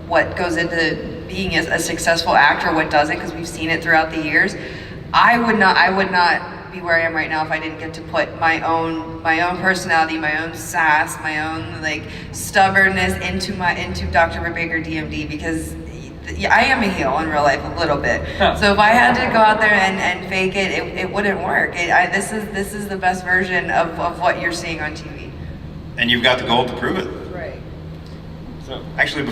what goes into being a successful actor, what doesn't, because we've seen it throughout the years. I would not be where I am right now if I didn't get to put my own personality, my own sass, my own like stubbornness into Dr. Britt Baker DMD, because I am a heel in real life a little bit. So if I had to go out there and fake it wouldn't work. This is the best version of what you're seeing on TV. And you've got the gold to prove it. Right. So actually,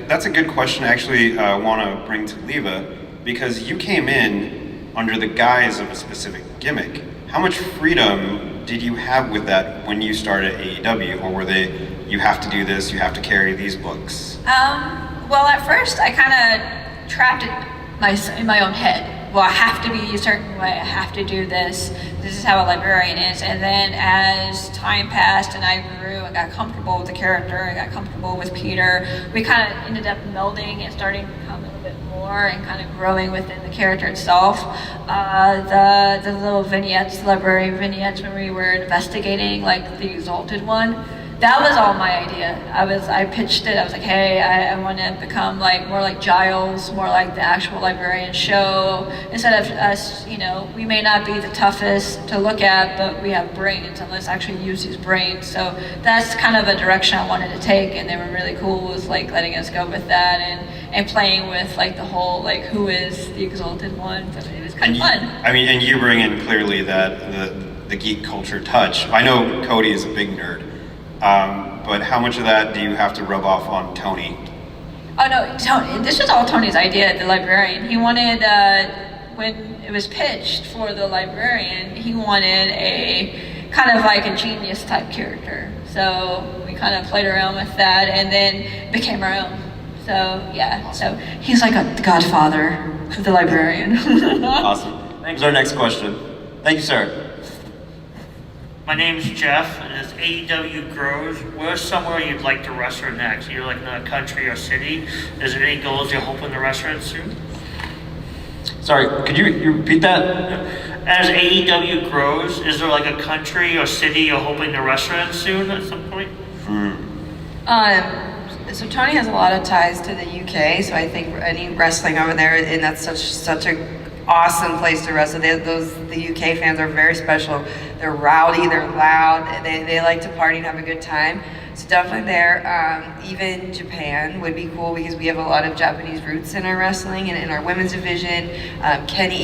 that's a good question. I actually want to bring to Leva, because you came in under the guise of a specific gimmick. How much freedom did you have with that when you started AEW, or were they, you have to do this, you have to carry these books? Well, at first I kind of trapped it in my own head. Well, I have to be a certain way, I have to do this. This is how a librarian is. And then as time passed and I grew and got comfortable with the character, I got comfortable with Peter, we kind of ended up melding and starting to become a little bit more and kind of growing within the character itself. The little vignettes, library vignettes when we were investigating, like the Exalted one, that was all my idea. I pitched it. I was like, hey, I want to become more like Giles, more like the actual librarian show. Instead of us, we may not be the toughest to look at, but we have brains, and let's actually use these brains. So that's kind of a direction I wanted to take, and they were really cool with letting us go with that and playing with the whole who is the Exalted One. But it was kind of fun. And you bring in clearly that the geek culture touch. I know Cody is a big nerd. But how much of that do you have to rub off on Tony? Oh no, Tony, this was all Tony's idea, the librarian. He wanted, when it was pitched for the librarian, he wanted a kind of like a genius type character. So we kind of played around with that and then became our own. So yeah, so he's like a godfather of the librarian. Awesome. Thanks. Our next question. Thank you, sir. My name's Jeff, and as AEW grows, where's somewhere you'd like to wrestle next? You're in a country or city. Is there any goals you're hoping to wrestle in soon? Sorry, could you repeat that? As AEW grows, is there a country or city you're hoping to wrestle in soon at some point? So Tony has a lot of ties to the UK, so I think any wrestling over there, and that's such a awesome place to wrestle. The UK fans are very special. They're rowdy, they're loud, they like to party and have a good time. So definitely there. Even Japan would be cool because we have a lot of Japanese roots in our wrestling and in our women's division. Kenny